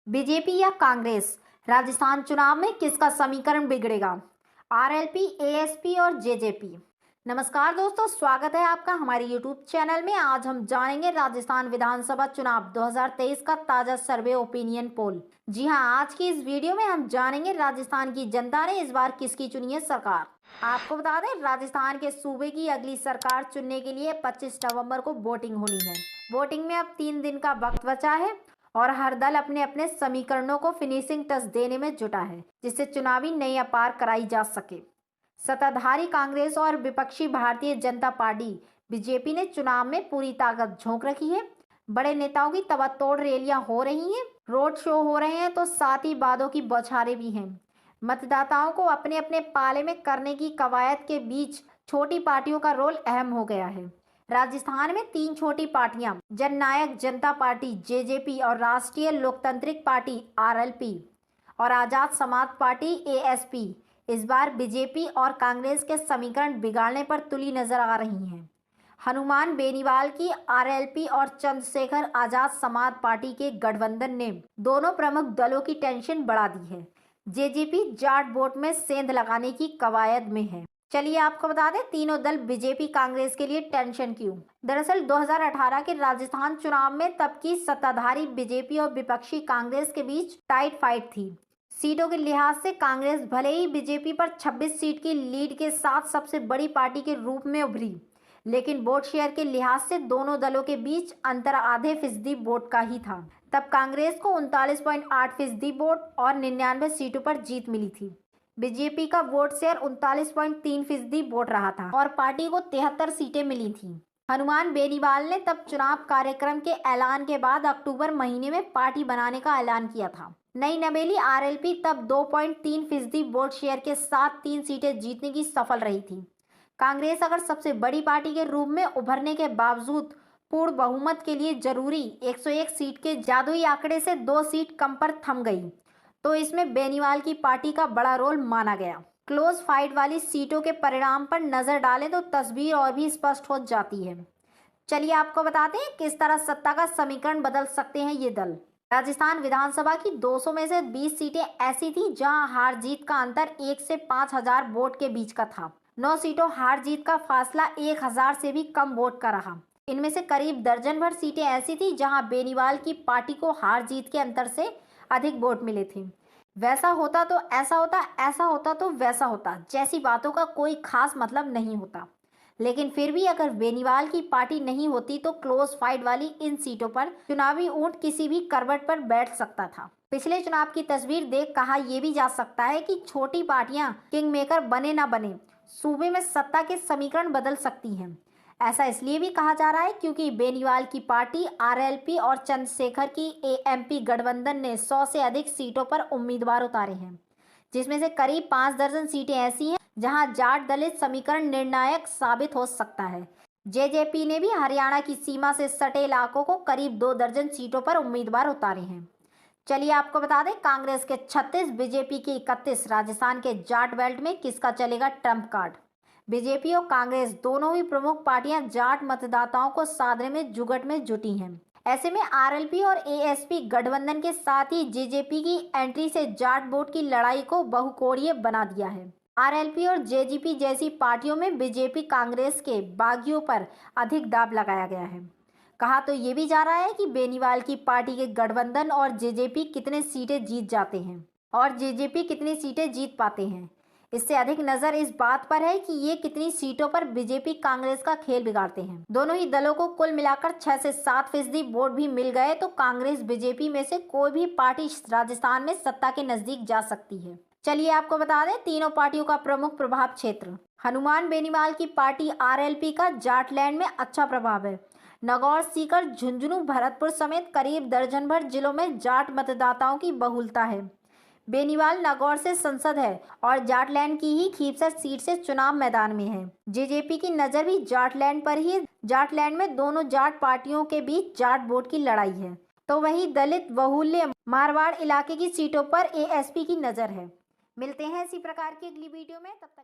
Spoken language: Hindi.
बीजेपी या कांग्रेस, राजस्थान चुनाव में किसका समीकरण बिगड़ेगा? आरएलपी, एएसपी और जेजेपी। नमस्कार दोस्तों, स्वागत है आपका हमारे यूट्यूब चैनल में। आज हम जानेंगे राजस्थान विधानसभा चुनाव 2023 का ताजा सर्वे ओपिनियन पोल। जी हां, आज की इस वीडियो में हम जानेंगे राजस्थान की जनता ने इस बार किसकी चुनी है सरकार। आपको बता दें, राजस्थान के सूबे की अगली सरकार चुनने के लिए 25 नवंबर को वोटिंग होनी है। वोटिंग में अब 3 दिन का वक्त बचा है और हर दल अपने अपने समीकरणों को फिनिशिंग टच देने में जुटा है, जिससे चुनावी नई अपार कराई जा सके। सत्ताधारी कांग्रेस और विपक्षी भारतीय जनता पार्टी बीजेपी ने चुनाव में पूरी ताकत झोंक रखी है। बड़े नेताओं की तबतोड़ रैलियां हो रही हैं, रोड शो हो रहे हैं, तो साथ ही वादों की बौछारें भी हैं। मतदाताओं को अपने अपने पाले में करने की कवायद के बीच छोटी पार्टियों का रोल अहम हो गया है। राजस्थान में 3 छोटी पार्टियां, जननायक जनता पार्टी जेजेपी और राष्ट्रीय लोकतांत्रिक पार्टी आरएलपी और आजाद समाज पार्टी एएसपी, इस बार बीजेपी और कांग्रेस के समीकरण बिगाड़ने पर तुली नजर आ रही हैं। हनुमान बेनीवाल की आरएलपी और चंद्रशेखर आजाद समाज पार्टी के गठबंधन ने दोनों प्रमुख दलों की टेंशन बढ़ा दी है। जेजेपी जाट वोट में सेंध लगाने की कवायद में है। चलिए आपको बता दें, तीनों दल बीजेपी कांग्रेस के लिए टेंशन क्यों। दरअसल 2018 के राजस्थान चुनाव में तब की सत्ताधारी बीजेपी और विपक्षी कांग्रेस के बीच टाइट फाइट थी। सीटों के लिहाज से कांग्रेस भले ही बीजेपी पर 26 सीट की लीड के साथ सबसे बड़ी पार्टी के रूप में उभरी, लेकिन वोट शेयर के लिहाज से दोनों दलों के बीच अंतर आधे फीसदी वोट का ही था। तब कांग्रेस को 39.8% वोट और 99 सीटों पर जीत मिली थी। बीजेपी का वोट शेयर 39.3% वोट रहा था और पार्टी को 73 सीटें मिली थी। हनुमान बेनीवाल ने तब चुनाव कार्यक्रम के ऐलान के बाद अक्टूबर महीने में पार्टी बनाने का ऐलान किया था। नई नवेली आरएलपी तब 2.3% वोट शेयर के साथ 3 सीटें जीतने की सफल रही थी। कांग्रेस अगर सबसे बड़ी पार्टी के रूप में उभरने के बावजूद पूर्ण बहुमत के लिए जरूरी 101 सीट के जादुई आंकड़े से 2 सीट कम पर थम गई, तो इसमें बेनीवाल की पार्टी का बड़ा रोल माना गया। क्लोज फाइट वाली सीटों के परिणाम पर नजर डालें तो तस्वीर और भी स्पष्ट हो जाती है। चलिए आपको बताते हैं किस तरह सत्ता का समीकरण बदल सकते हैं ये दल। राजस्थान विधानसभा की 200 में से 20 सीटें ऐसी थी जहां हार जीत का अंतर 1 से 5,000 वोट के बीच का था। 9 सीटों हार जीत का फासला 1,000 से भी कम वोट का रहा। इनमें से करीब दर्जन भर सीटें ऐसी थी जहां बेनीवाल की पार्टी को हार जीत के अंतर से अधिक वोट मिले थे। वैसा होता तो ऐसा होता, ऐसा होता तो वैसा होता जैसी बातों का कोई खास मतलब नहीं होता। लेकिन फिर भी अगर बेनीवाल की पार्टी नहीं होती तो क्लोज फाइट वाली इन सीटों पर चुनावी ऊंट किसी भी करवट पर बैठ सकता था। पिछले चुनाव की तस्वीर देख कहा यह भी जा सकता है कि छोटी पार्टियां किंग मेकर बने ना बने, सूबे में सत्ता के समीकरण बदल सकती हैं। ऐसा इसलिए भी कहा जा रहा है क्योंकि बेनीवाल की पार्टी आरएलपी और चंद्रशेखर की एएमपी गठबंधन ने 100 से अधिक सीटों पर उम्मीदवार उतारे हैं, जिसमें से करीब 5 दर्जन सीटें ऐसी हैं जहां जाट दलित समीकरण निर्णायक साबित हो सकता है। जेजेपी ने भी हरियाणा की सीमा से सटे इलाकों को करीब 2 दर्जन सीटों पर उम्मीदवार उतारे हैं। चलिए आपको बता दें, कांग्रेस के 36, बीजेपी के 31, राजस्थान के जाट बेल्ट में किसका चलेगा ट्रम्प कार्ड। बीजेपी और कांग्रेस दोनों ही प्रमुख पार्टियां जाट मतदाताओं को साधने में जुगट में जुटी हैं। ऐसे में आरएलपी और एएसपी गठबंधन के साथ ही जेजेपी की एंट्री से जाट वोट की लड़ाई को बहुकोणीय बना दिया है। आरएलपी और जेजेपी जैसी पार्टियों में बीजेपी कांग्रेस के बागियों पर अधिक दाब लगाया गया है। कहा तो ये भी जा रहा है कि बेनीवाल की पार्टी के गठबंधन और जेजेपी कितने सीटें जीत जाते हैं और जेजेपी कितनी सीटें जीत पाते हैं। इससे अधिक नजर इस बात पर है कि ये कितनी सीटों पर बीजेपी कांग्रेस का खेल बिगाड़ते हैं। दोनों ही दलों को कुल मिलाकर 6 से 7% वोट भी मिल गए तो कांग्रेस बीजेपी में से कोई भी पार्टी राजस्थान में सत्ता के नजदीक जा सकती है। चलिए आपको बता दें, तीनों पार्टियों का प्रमुख प्रभाव क्षेत्र। हनुमान बेनीवाल की पार्टी आरएलपी का जाटलैंड में अच्छा प्रभाव है। नागौर, सीकर, झुंझुनू, भरतपुर समेत करीब दर्जन भर जिलों में जाट मतदाताओं की बहुलता है। बेनीवाल नागौर से संसद है और जाटलैंड की ही खीपसर सीट से चुनाव मैदान में है। जेजेपी की नजर भी जाटलैंड पर ही है। जाटलैंड में दोनों जाट पार्टियों के बीच जाट वोट की लड़ाई है, तो वही दलित बहुल्य मारवाड़ इलाके की सीटों पर एएसपी की नजर है। मिलते हैं इसी प्रकार की अगली वीडियो में, तब तक